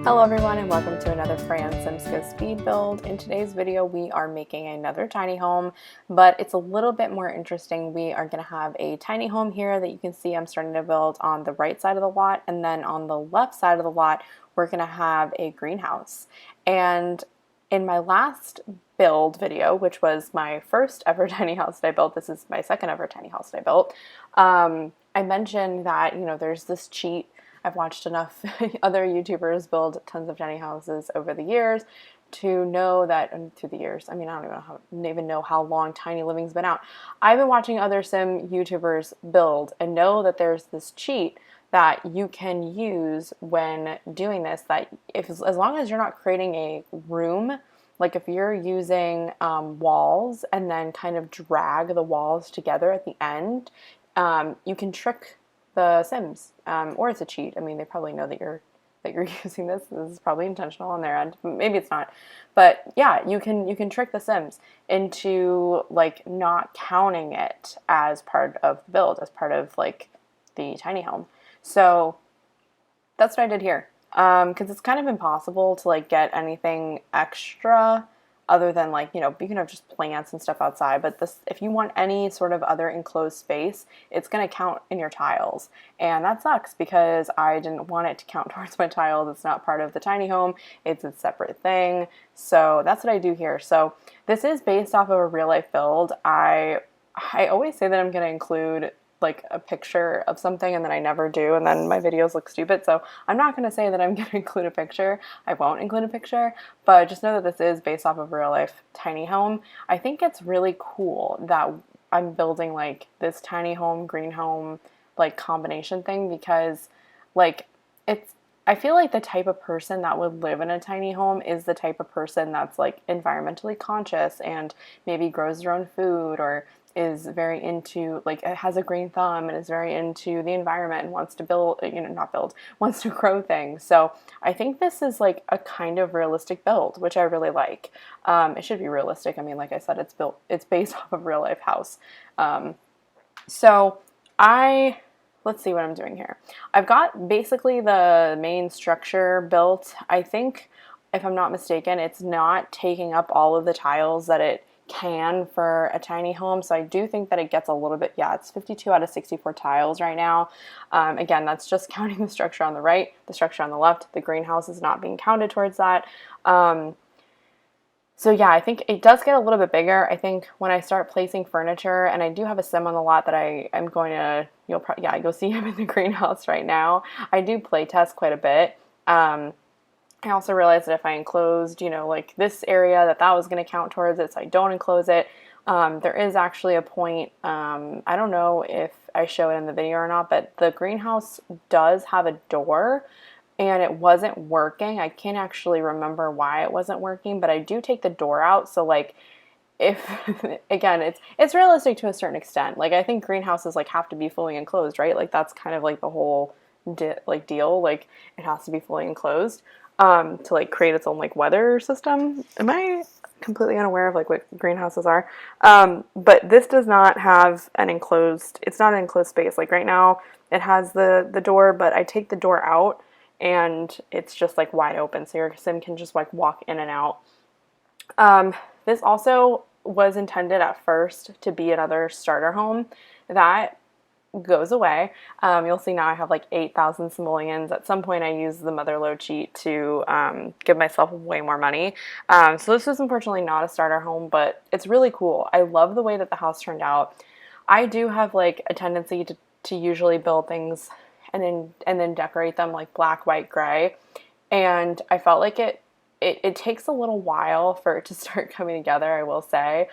Hello everyone and welcome to another FranSimsca speed build. In today's video we are making another tiny home, but it's a little bit more interesting. We are going to have a tiny home here that you can see I'm starting to build on the right side of the lot, and then on the left side of the lot we're going to have a greenhouse. And in my last build video, which was my first ever tiny house that I built, this is my second ever tiny house that I built, I mentioned that, there's this cheat. I've watched enough other YouTubers build tons of tiny houses over the years to know that, and through the years, I mean, I don't even know how long tiny living's been out. I've been watching other sim YouTubers build and know that there's this cheat that you can use when doing this, that as long as you're not creating a room, like if you're using walls and then kind of drag the walls together at the end, you can trick the Sims, or it's a cheat. I mean, they probably know that you're using this. This is probably intentional on their end. Maybe it's not, but yeah, you can trick the Sims into like not counting it as part of the build, as part of like the tiny home. So that's what I did here, because it's kind of impossible to like get anything extra other than like, you can have just plants and stuff outside, but this, if you want any sort of other enclosed space, it's going to count in your tiles. And that sucks because I didn't want it to count towards my tiles. It's not part of the tiny home. It's a separate thing. So that's what I do here. So this is based off of a real life build. I always say that I'm going to include like a picture of something and then I never do, and then my videos look stupid. So I'm not going to say that I'm going to include a picture. I won't include a picture, but just know that this is based off of real life tiny home. I think it's really cool that I'm building like this tiny home, green home, like combination thing, because like I feel like the type of person that would live in a tiny home is the type of person that's like environmentally conscious and maybe grows their own food, or is very into, like, has a green thumb and is very into the environment and wants to wants to grow things. So I think this is like a kind of realistic build, which I really like. It should be realistic. I mean, like I said, it's based off of real life house. So let's see what I'm doing here. I've got basically the main structure built. I think, if I'm not mistaken, it's not taking up all of the tiles that it can for a tiny home. So I do think that it gets a little bit, yeah, it's 52 out of 64 tiles right now. Again, that's just counting the structure on the right, the structure on the left. The greenhouse is not being counted towards that. So yeah, I think it does get a little bit bigger. I think when I start placing furniture, and I do have a sim on the lot that I'm going to, I go see him in the greenhouse right now. I do play test quite a bit. I also realized that if I enclosed, like this area, that was going to count towards it, so I don't enclose it. There is actually a point, I don't know if I show it in the video or not, but the greenhouse does have a door, and it wasn't working. I can't actually remember why it wasn't working, but I do take the door out, so like, if, again, it's realistic to a certain extent. Like, I think greenhouses like have to be fully enclosed, right? Like, that's kind of like the whole deal. Like, it has to be fully enclosed to like create its own like weather system. Am I completely unaware of like what greenhouses are? But this does not have an enclosed, it's not an enclosed space. Like right now it has the door, but I take the door out and it's just like wide open, so your sim can just like walk in and out. This also was intended at first to be another starter home. That goes away. You'll see now I have like 8,000 simoleons. At some point I used the motherlode cheat to give myself way more money. So this is unfortunately not a starter home, but it's really cool. I love the way that the house turned out. I do have like a tendency to usually build things and then decorate them like black, white, gray. And I felt like it takes a little while for it to start coming together, I will say.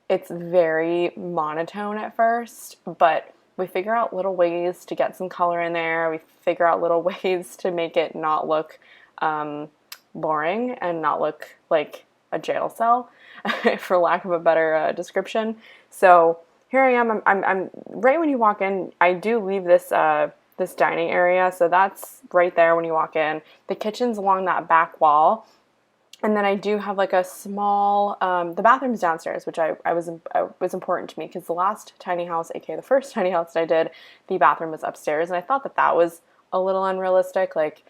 It's very monotone at first, but we figure out little ways to get some color in there. We figure out little ways to make it not look boring and not look like a jail cell, for lack of a better description. So here I am. I'm right when you walk in. I do leave this this dining area, so that's right there when you walk in. The kitchen's along that back wall. And then I do have like a small, the bathroom's downstairs, which was important to me because the last tiny house, aka the first tiny house that I did, the bathroom was upstairs, and I thought that was a little unrealistic. Like,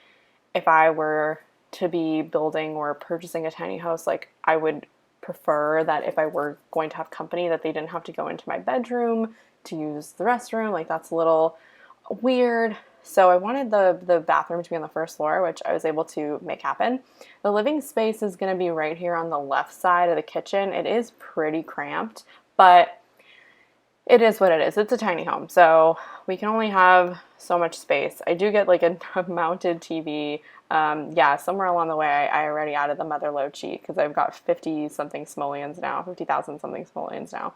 if I were to be building or purchasing a tiny house, like I would prefer that if I were going to have company that they didn't have to go into my bedroom to use the restroom. Like that's a little weird. So I wanted the bathroom to be on the first floor, which I was able to make happen. The living space is going to be right here on the left side of the kitchen. It is pretty cramped, but it is what it is. It's a tiny home, so we can only have so much space. I do get like a mounted TV. Yeah, somewhere along the way, I already added the mother load sheet because I've got 50 something simoleons now, 50,000 something simoleons now.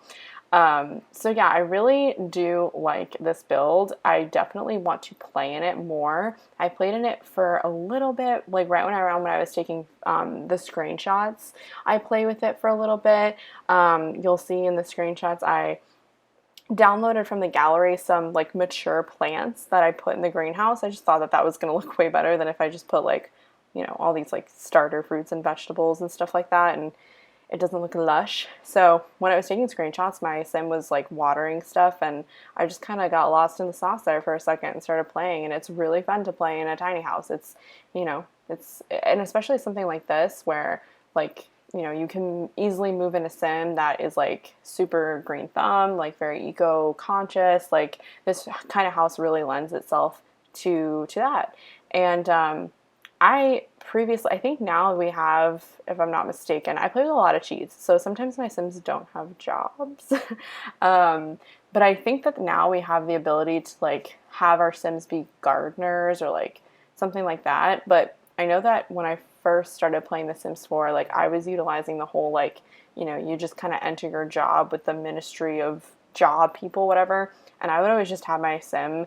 So yeah, I really do like this build. I definitely want to play in it more. I played in it for a little bit, like right when I was taking the screenshots. I play with it for a little bit. You'll see in the screenshots I downloaded from the gallery some like mature plants that I put in the greenhouse. I just thought that that was going to look way better than if I just put like, all these like starter fruits and vegetables and stuff like that, and it doesn't look lush. So when I was taking screenshots, my sim was like watering stuff, and I just kind of got lost in the sauce there for a second and started playing, and it's really fun to play in a tiny house. And especially something like this where like you can easily move in a sim that is like super green thumb, like very eco-conscious. Like this kind of house really lends itself to that. And I think now we have, if I'm not mistaken, I play with a lot of cheats. So sometimes my Sims don't have jobs. But I think that now we have the ability to like have our Sims be gardeners or like something like that. But I know that when I first started playing The Sims 4, like I was utilizing the whole like, you just kind of enter your job with the Ministry of Job people, whatever. And I would always just have my Sim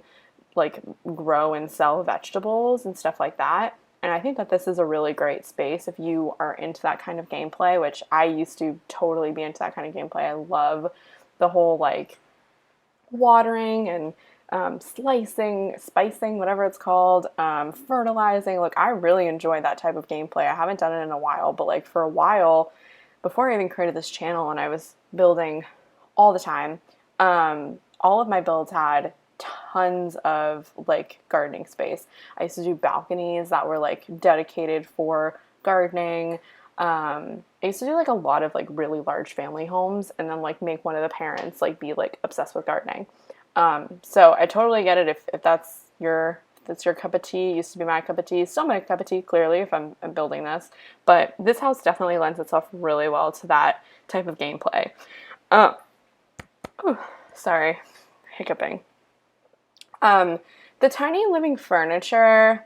like grow and sell vegetables and stuff like that. And I think that this is a really great space if you are into that kind of gameplay, which I used to totally be into that kind of gameplay. I love the whole like watering and slicing, spicing, whatever it's called, fertilizing. Like I really enjoy that type of gameplay. I haven't done it in a while, but like for a while, before I even created this channel and I was building all the time, all of my builds had tons of like gardening space. I used to do balconies that were like dedicated for gardening. I used to do like a lot of like really large family homes and then like make one of the parents like be like obsessed with gardening. So I totally get it if that's your cup of tea. It used to be my cup of tea. Still my cup of tea, clearly, if I'm building this. But this house definitely lends itself really well to that type of gameplay. Sorry, hiccuping. The tiny living furniture,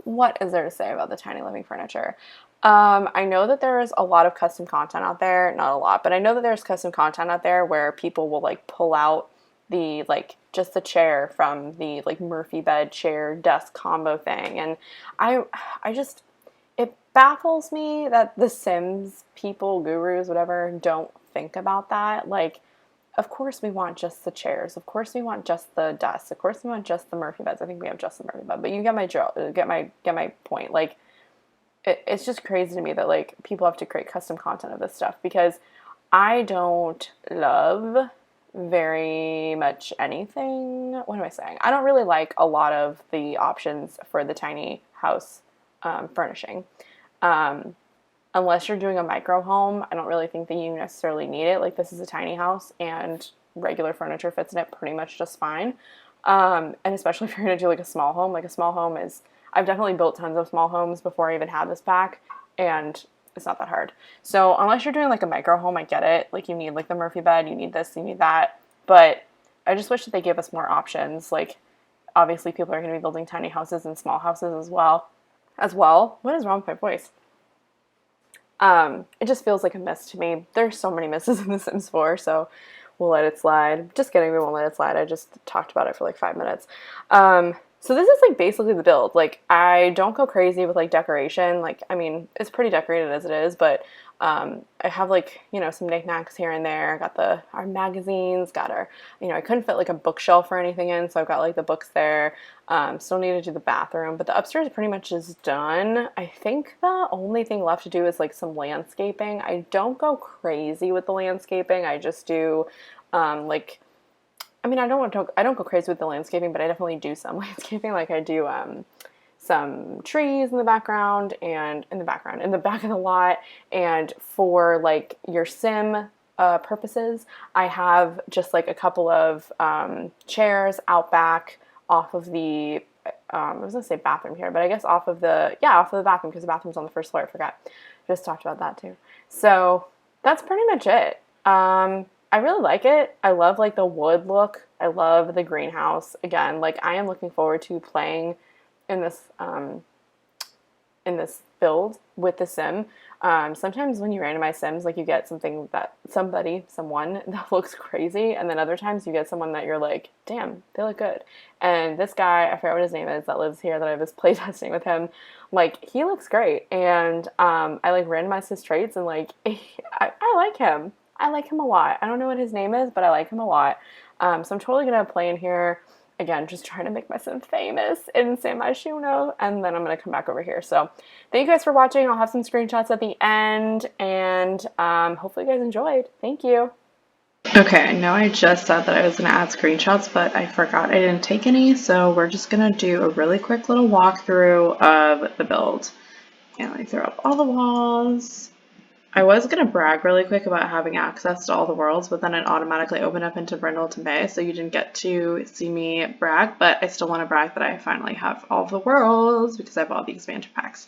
what is there to say about the tiny living furniture? I know that there's a lot of custom content out there, not a lot, but I know that there's custom content out there where people will like pull out the like just the chair from the like Murphy bed chair desk combo thing, and I just, it baffles me that the Sims people, gurus, whatever, don't think about that. Like, of course we want just the chairs. Of course we want just the desks. Of course we want just the Murphy beds. I think we have just the Murphy bed, but you get my point. Like, it's just crazy to me that like people have to create custom content of this stuff because I don't love very much anything. What am I saying? I don't really like a lot of the options for the tiny house furnishing. Unless you're doing a micro home, I don't really think that you necessarily need it. Like this is a tiny house and regular furniture fits in it pretty much just fine. And especially if you're going to do like a small home, I've definitely built tons of small homes before I even had this pack, and it's not that hard. So unless you're doing like a micro home, I get it. Like you need like the Murphy bed, you need this, you need that. But I just wish that they gave us more options. Like obviously people are going to be building tiny houses and small houses as well. What is wrong with my voice? It just feels like a miss to me. There's so many misses in The Sims 4, so we'll let it slide. Just kidding, we won't let it slide. I just talked about it for like 5 minutes. So this is like basically the build. Like I don't go crazy with like decoration. Like, I mean, it's pretty decorated as it is, but I have like, some knickknacks here and there. I got our magazines, got our, I couldn't fit like a bookshelf or anything in, so I've got like the books there. Still need to do the bathroom, but the upstairs pretty much is done. I think the only thing left to do is like some landscaping. I don't go crazy with the landscaping. I just do like I mean, I don't go crazy with the landscaping, but I definitely do some landscaping. Like I do some trees in the background and in the back of the lot. And for like your sim purposes, I have just like a couple of chairs out back off of the I was gonna say bathroom here, but I guess off of the bathroom, because the bathroom's on the first floor. I forgot. Just talked about that too. So that's pretty much it. I really like it. I love like the wood look. I love the greenhouse. Again, like I am looking forward to playing in this build with the sim. Sometimes when you randomize sims, like you get someone that looks crazy, and then other times you get someone that you're like, damn, they look good. And this guy, I forget what his name is, that lives here, that I was playtesting with him, like he looks great, and I like randomized his traits, and like I like him. I like him a lot. I don't know what his name is, but I like him a lot. So I'm totally gonna play in here. Again, just trying to make my sim famous in San Myshuno, and then I'm going to come back over here. So thank you guys for watching. I'll have some screenshots at the end, and hopefully you guys enjoyed. Thank you. Okay, I know I just said that I was going to add screenshots, but I forgot I didn't take any, so we're just going to do a really quick little walkthrough of the build. And let me throw up all the walls. I was going to brag really quick about having access to all the worlds, but then it automatically opened up into Brindleton Bay, so you didn't get to see me brag, but I still want to brag that I finally have all the worlds because I have all the expansion packs.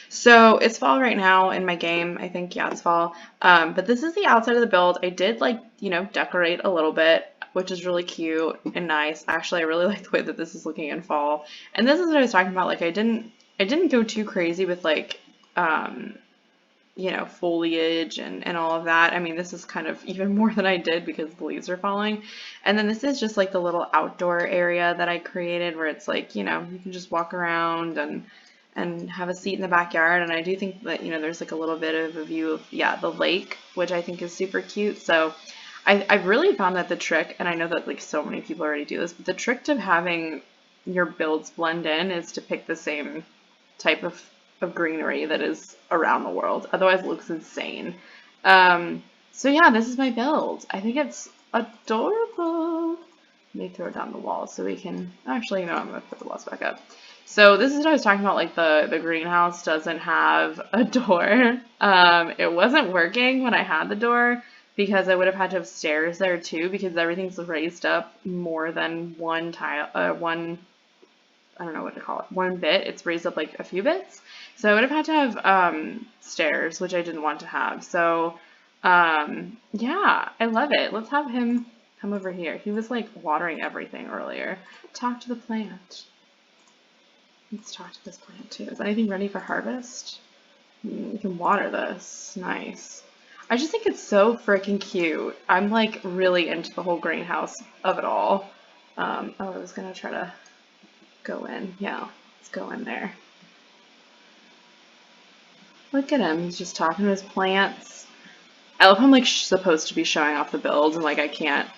So it's fall right now in my game. I think, yeah, it's fall. But this is the outside of the build. I did like, decorate a little bit, which is really cute and nice. Actually, I really like the way that this is looking in fall. And this is what I was talking about. Like I didn't go too crazy with like, foliage and all of that. I mean, this is kind of even more than I did because the leaves are falling. And then this is just like the little outdoor area that I created where it's like, you can just walk around and have a seat in the backyard. And I do think that, there's like a little bit of a view of, the lake, which I think is super cute. So I've really found that the trick, and I know that like so many people already do this, but the trick to having your builds blend in is to pick the same type of greenery that is around the world. Otherwise it looks insane. So yeah, this is my build. I think it's adorable. Let me throw down the walls so we can, actually, I'm gonna put the walls back up. So this is what I was talking about, like the greenhouse doesn't have a door. It wasn't working when I had the door because I would have had to have stairs there too because everything's raised up more than one tile, I don't know what to call it, one bit. It's raised up like a few bits. So I would have had to have stairs, which I didn't want to have. So yeah, I love it. Let's have him come over here. He was like watering everything earlier. Talk to the plant. Let's talk to this plant too. Is anything ready for harvest? You can water this. Nice. I just think it's so freaking cute. I'm like really into the whole greenhouse of it all. Oh, I was gonna try to go in. Yeah, let's go in there. Look at him. He's just talking to his plants. I love how I'm like supposed to be showing off the build and like I can't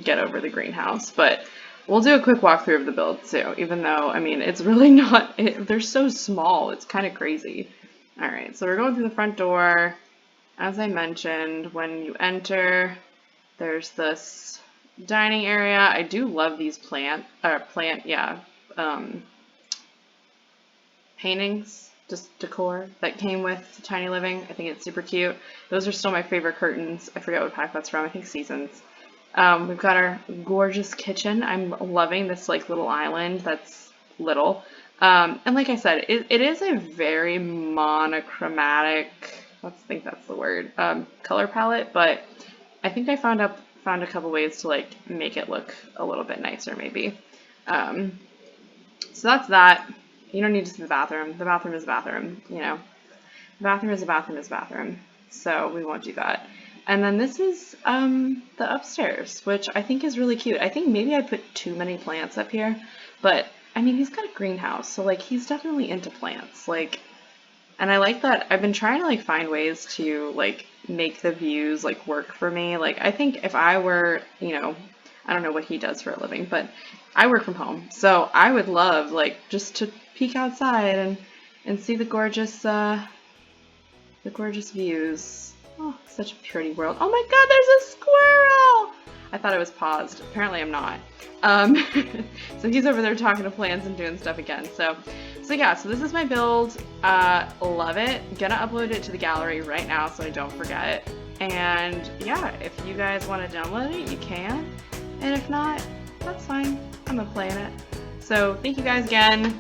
get over the greenhouse, but we'll do a quick walkthrough of the build too, even though, I mean, it's really not, they're so small. It's kind of crazy. All right, so we're going through the front door. As I mentioned, when you enter, there's this dining area. I do love these paintings, just decor that came with Tiny Living. I think it's super cute. Those are still my favorite curtains. I forget what pack that's from. I think Seasons. We've got our gorgeous kitchen. I'm loving this like little island that's little. And like I said, it is a very monochromatic, I think that's the word, color palette, but I think I found a couple ways to like make it look a little bit nicer maybe. So that's that. You don't need to see the bathroom. The bathroom is a bathroom, The bathroom is a bathroom is a bathroom. So we won't do that. And then this is the upstairs, which I think is really cute. I think maybe I put too many plants up here, but I mean, he's got a greenhouse, so like he's definitely into plants. Like, and I like that I've been trying to like find ways to like make the views like work for me. Like I think if I were, I don't know what he does for a living, but I work from home, so I would love like just to peek outside and see the gorgeous views. Oh, such a pretty world. Oh my God, there's a squirrel! I thought it was paused. Apparently I'm not. Um, so he's over there talking to plants and doing stuff again. So yeah, so this is my build. Love it. Gonna upload it to the gallery right now so I don't forget. And yeah, if you guys want to download it, you can. And if not, that's fine. I'm gonna play in it. So thank you guys again.